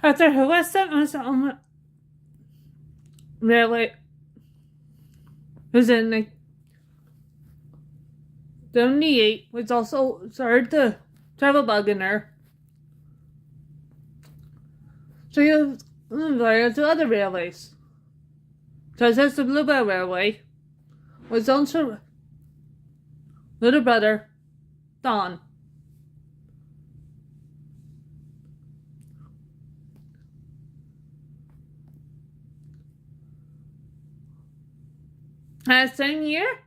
After her was sentenced on railway was in 1978, which also started the travel bug in her. So he was invited to other railways, such as the Bluebell Railway, with his own little brother, Don. That same year,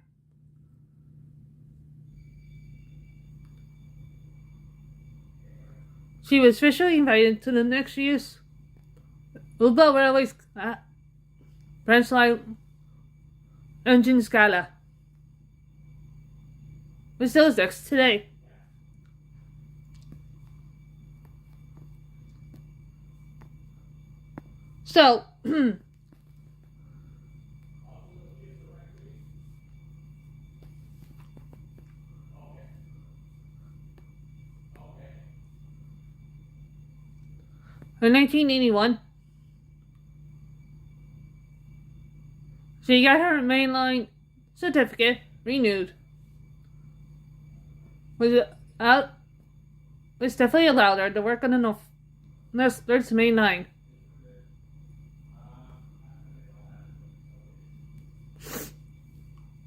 she was officially invited to the next year's Bluebell Railway's branch line engine gala, which still exists today. So, in 1981, she got her mainline certificate renewed, which definitely allowed her to work on the North's main line.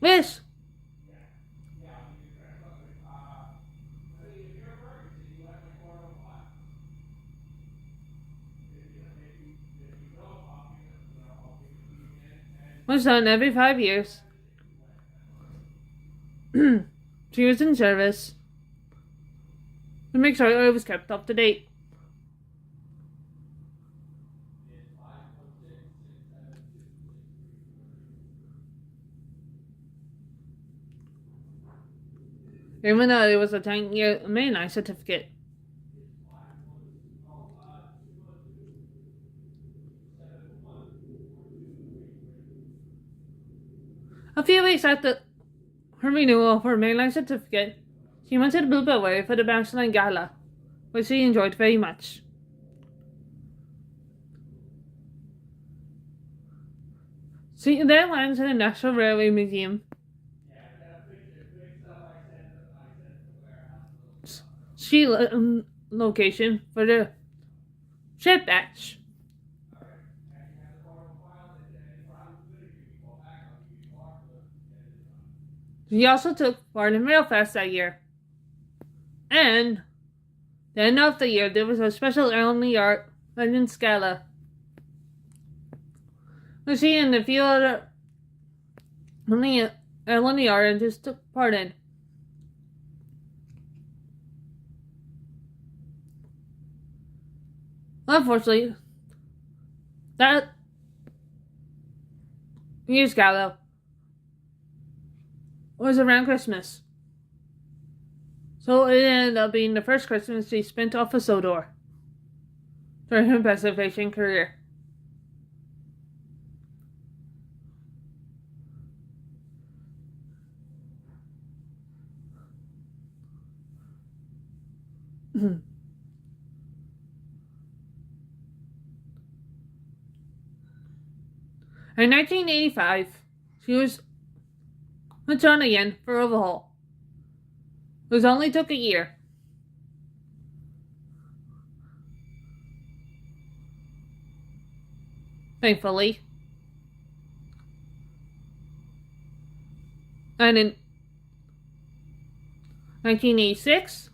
Wish. Was done every 5 years. She was in service to make sure it was kept up to date. Even though it was a 10-year mainline certificate. A few weeks after her renewal of her mainline certificate, she went to the Bluebell Way for the branch line gala, which she enjoyed very much. She then went to the National Railway Museum. She location for the ship batch. She also took part in Railfest that year. And the end of the year, there was a special Only Art Legends Gala. She and a few other Only artists took part in. Unfortunately, that year's gala was around Christmas. So it ended up being the first Christmas she spent off of Sodor during her preservation career. In 1985, she was returned again for overhaul. It only took a year. Thankfully. And in 1986,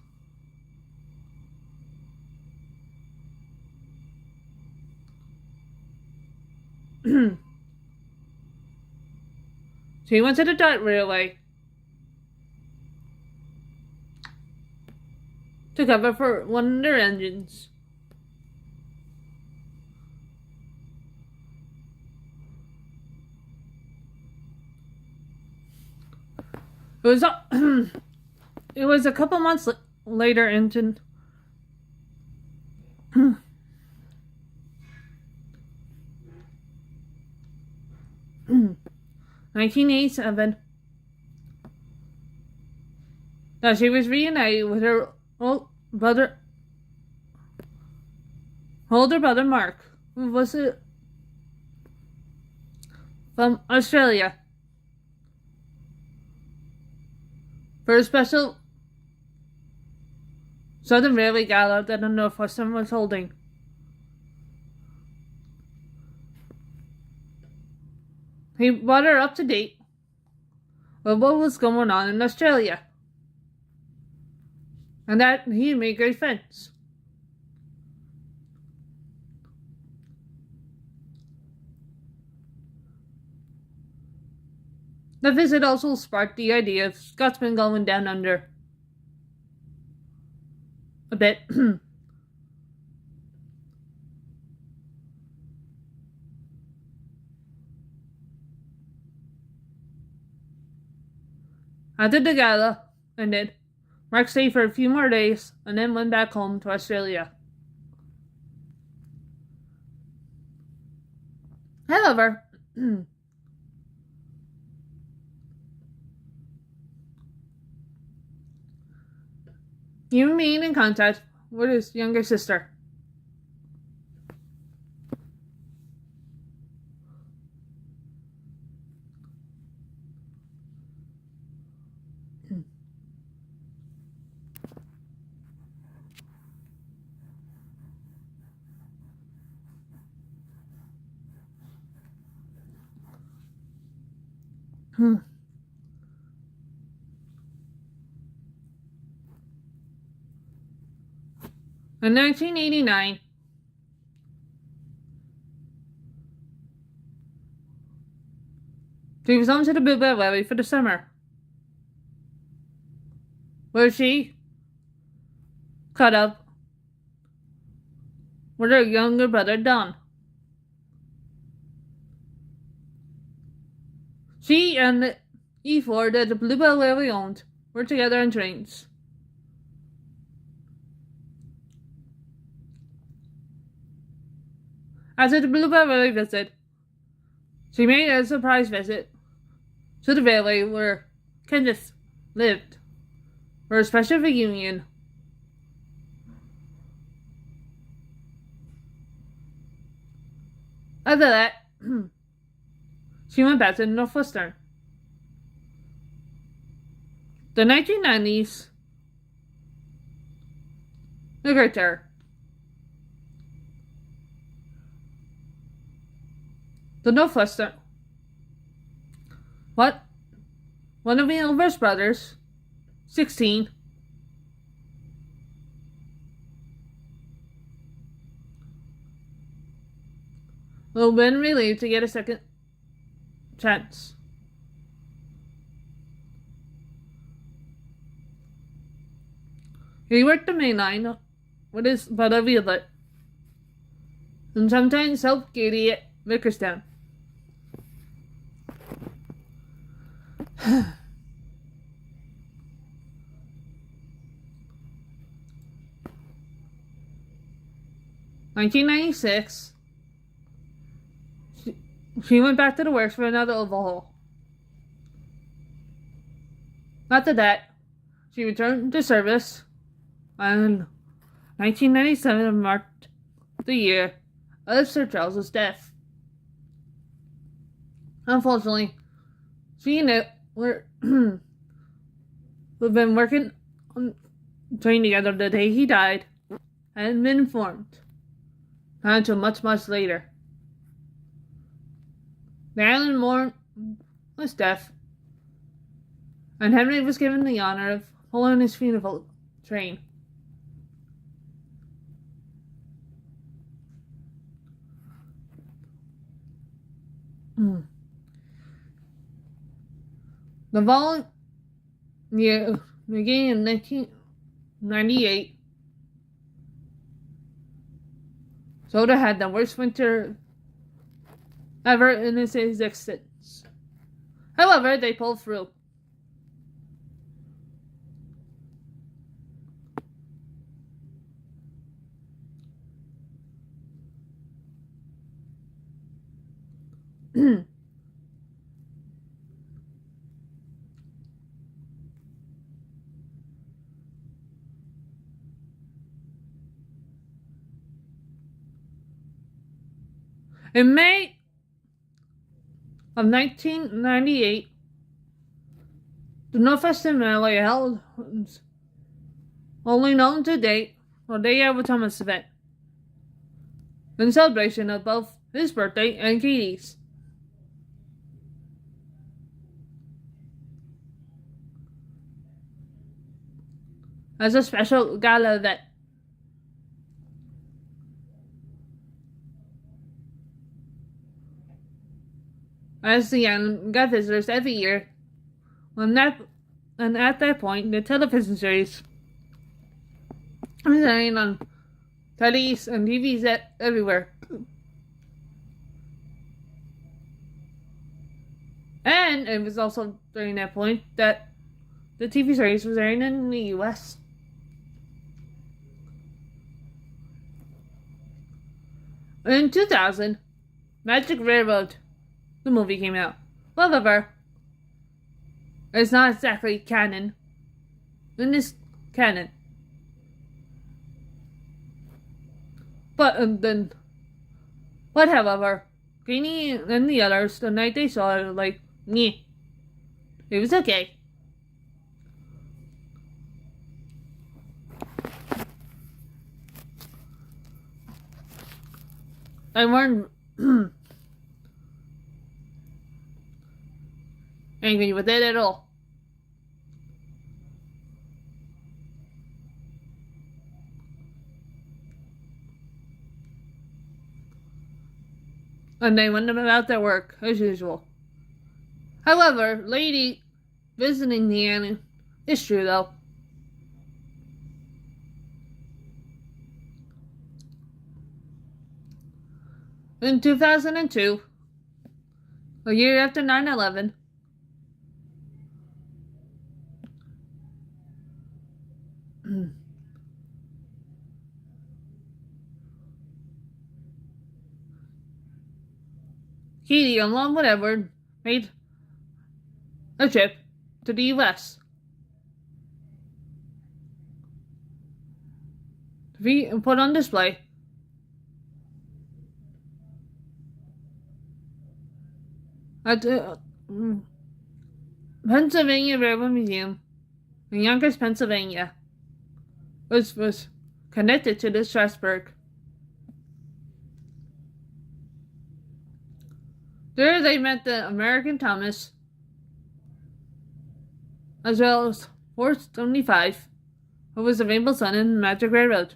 she went to the Dirt Railway to cover for one of their engines. It was a couple months later into 1987 that she was reunited with her old brother Her older brother Mark, who was from Australia, for a special Southern Railway gala that the Northwestern was holding. He brought her up to date with what was going on in Australia, and that he made great friends. The visit also sparked the idea of Scotsmen going down under a bit. After the gala ended, Mark stayed for a few more days and then went back home to Australia. However, he remained in contact with his younger sister. In 1989, she was on to the Bluebell Valley for the summer, where she caught up with her younger brother Don. She and the E4 that the Bluebell Valley owned were together on trains. After the Bluebell Valley visit, she made a surprise visit to the valley where Kenneth lived for a special reunion. After that, she went back to Northwestern. The 1990s were great there. The Northwestern. What? One of the eldest brothers, 16, will been relieved to get a second chance. He worked the main line with his brother Violet, and sometimes helped Katie at Vickerstown. (1996), she went back to the works for another overhaul. After that, she returned to service, and 1997 marked the year of Sir Charles's death. Unfortunately, she and it were we've been working on train together the day he died, and been informed. Not until much later. The island mourned his death, and Henry was given the honor of following his funeral train. The following year, beginning in 1998, Soda had the worst winter ever in its existence. However, they pulled through. In May of 1998, the Northwestern Railway held only known to date a day of a Thomas event in celebration of both his birthday and Katie's. As a special gala event. As the young got visitors every year, and at that point, the television series was airing on tellies and TVs everywhere. And it was also during that point that the TV series was airing in the US. In 2000, Magic Railroad, the movie, came out. However, it's not exactly canon. In this canon. But however, Greenie and the others, the night they saw it, were like, yeah, it was okay. I weren't angry with it at all. And they went about their work as usual. However, lady visiting the inn is true though. In 2002, a year after 9/11, Katie, along with Edward, made a trip to the US to be put on display at the Pennsylvania Railroad Museum in Yonkers, Pennsylvania, which was connected to the Strasburg. There they met the American Thomas, as well as Horse 75, who was the Rainbow Sun in Magic Railroad.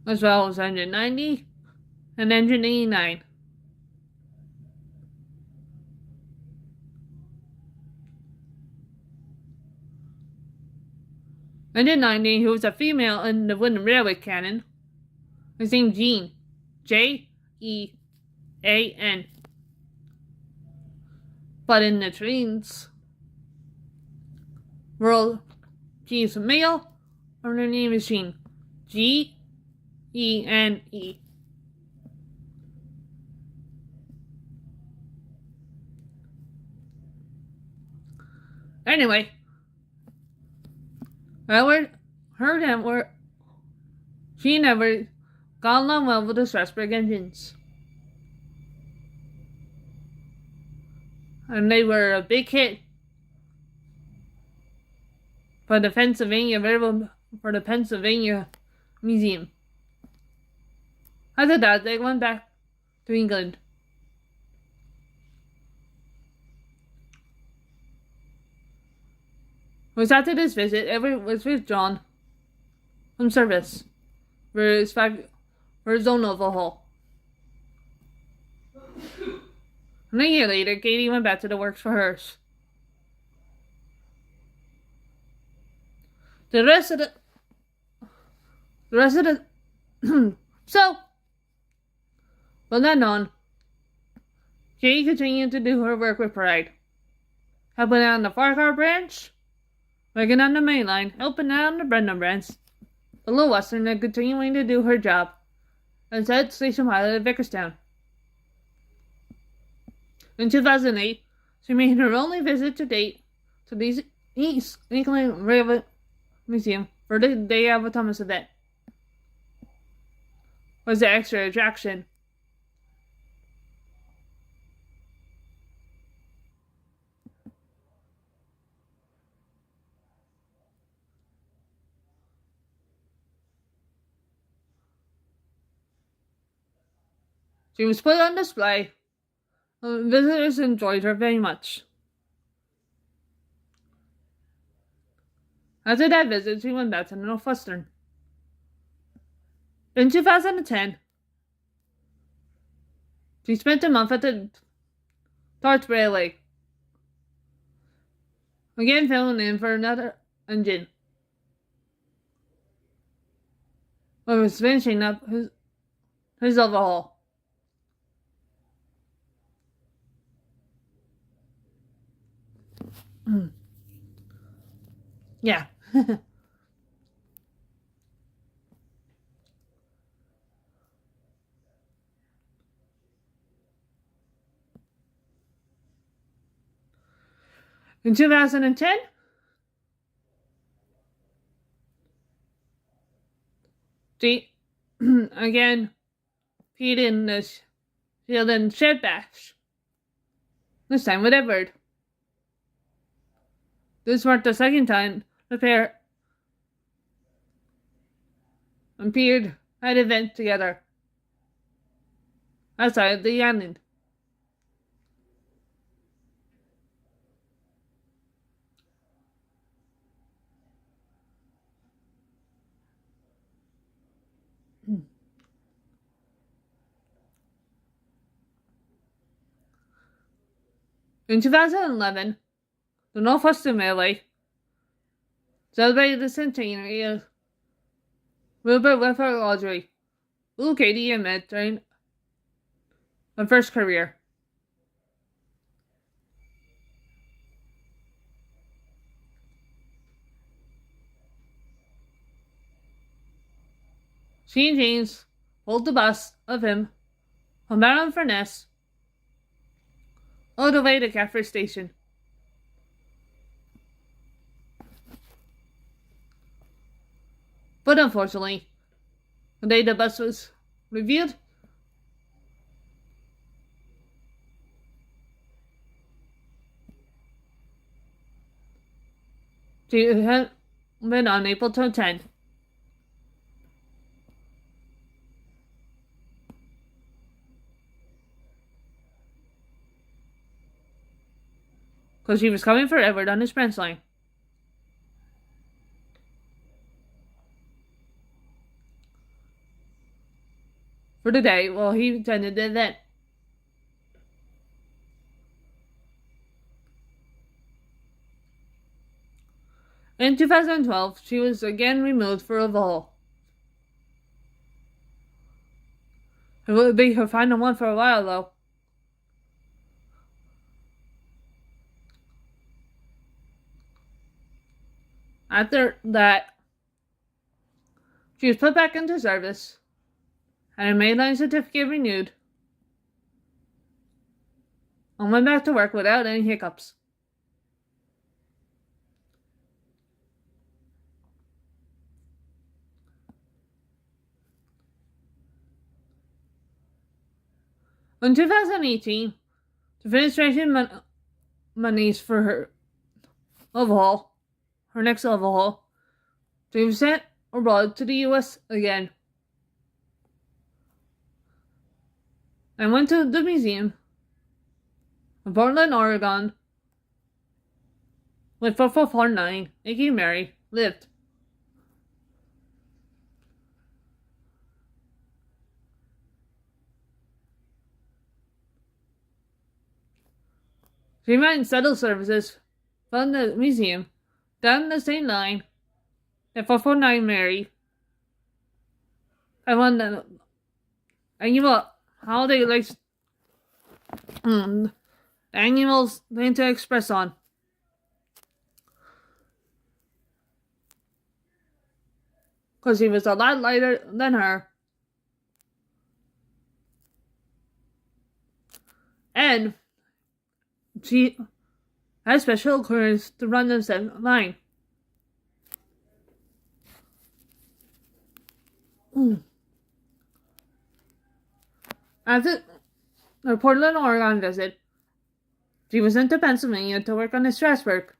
As well as Engine 90 and Engine 89. Engine 90, who was a female in the Wooden Railway canon, is named Jean. Jean. But in the trains world, she is a male, and her name is Jean. Gene. Anyway, I heard him where she never got along well with the Strasburg engines. And they were a big hit for the Pennsylvania Museum. After that, they went back to England. It was after this visit, Edward was withdrawn from service for his own overhaul. And a year later, Katie went back to the works for hers. The rest of the so, from then on, Katie continued to do her work with pride. Helping out on the Farquhar branch, working on the main line, helping out on the Brendam branch, the Little Western, and continuing to do her job as head station pilot at Vickerstown. In 2008, she made her only visit to date to the East England Railway Museum for the day of the Thomas event. Was the extra attraction. She was put on display, and visitors enjoyed her very much. After that visit, she went back to Northwestern. In 2010, she spent a month at the Dart Railway, again filling in for another engine. But was finishing up his overhaul. Yeah. In 2010, she again peed in the shield and shed bash. This time with Edward. This marked the second time the pair appeared at an event together outside the island. In 2011, the Northwestern Railway celebrated the centenary of Wilbur Whitford Audrey, who Katie met during her first career. She and James pulled the bus of him from Baron Furness all the way to Catford Station. But unfortunately, the day the bus was revealed, she had been unable to attend. Because she was coming for Edward on his Prince line. For the day while he attended the event. In 2012, she was again removed for overhaul. It would be her final one for a while, though. After that, she was put back into service, had her mainline certificate renewed, and went back to work without any hiccups. In 2018, to finish raising monies for her overhaul, her next overhaul, she was sent abroad to the US again. I went to the museum in Portland, Oregon, where 4449 Nikki Mary lived. She ran shuttle services from the museum down the same line that 449 Mary. I won the annual holiday lights annuals Lanta Express on. Because he was a lot lighter than her. And she had special clearance to run the 7th line. After her Portland, Oregon visit, she was sent to Pennsylvania to work on the Strasburg.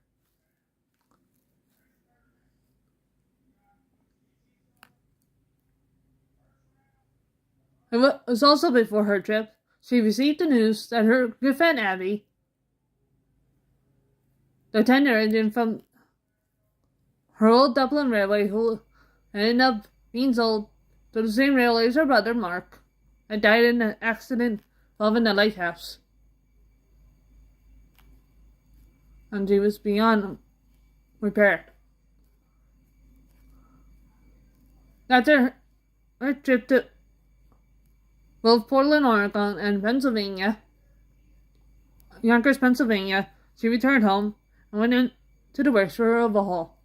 It was also before her trip she received the news that her good friend Abby, the tender engine from her old Dublin railway, who ended up being sold to the same railway as her brother Mark, had died in an accident involving the lighthouse. And she was beyond repair. After her trip to both Portland, Oregon and Pennsylvania, Yonkers, Pennsylvania, she returned home and went into the works for her overhaul.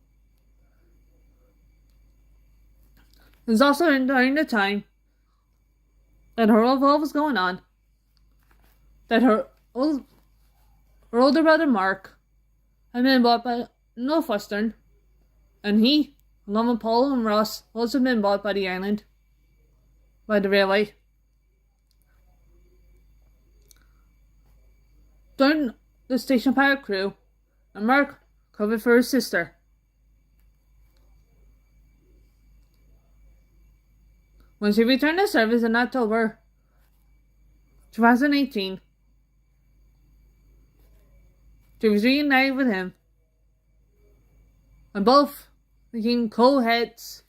It was also during the time that her overhaul was going on that her older brother Mark had been bought by Northwestern, and he, along with Paul and Ross, also been bought by the island, by the railway. During the station pilot crew, and Mark covered for his sister. When she returned to service in October 2018, she was reunited with him, and both became co-heads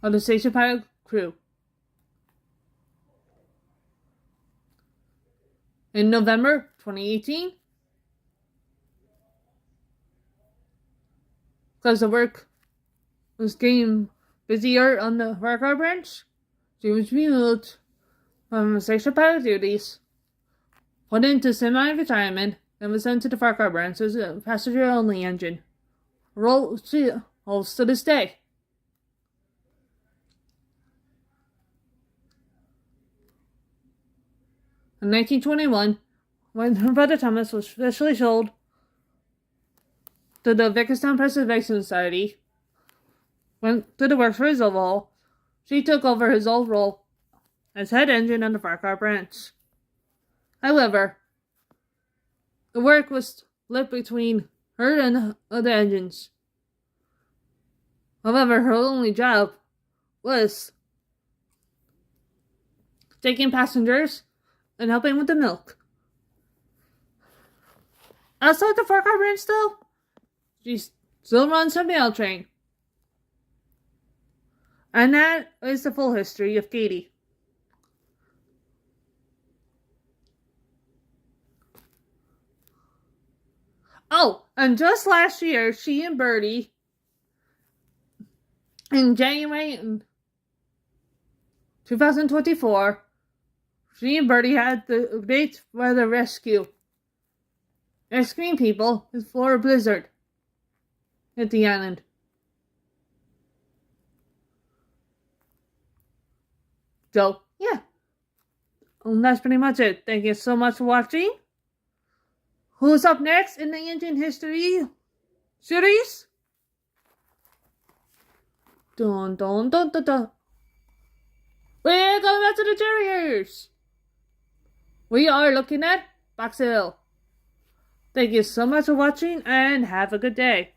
of the station pilot crew. In November 2018, because the work was getting busier on the Farquhar branch, she was removed from station pilot duties, put into semi-retirement, and was sent to the Farquhar branch as a passenger-only engine. Role she holds to this day. In 1921, when her brother Thomas was officially sold to the Vickerstown Preservation Society, went to the works for his overhaul, she took over his old role as head engine on the Farquhar branch. However, the work was split between her and other engines. However, her only job was taking passengers and helping with the milk. Outside the Farquhar branch, though, she still runs her mail train. And that is the full history of Katie. Oh, and just last year, she and Bertie, in January 2024, she and Bertie had the great weather rescue, rescuing people before a blizzard hit the island. So, yeah. And that's pretty much it. Thank you so much for watching. Who's up next in the engine history series? Dun dun dun dun dun. We're going back to the Terriers. We are looking at Box Hill. Thank you so much for watching and have a good day.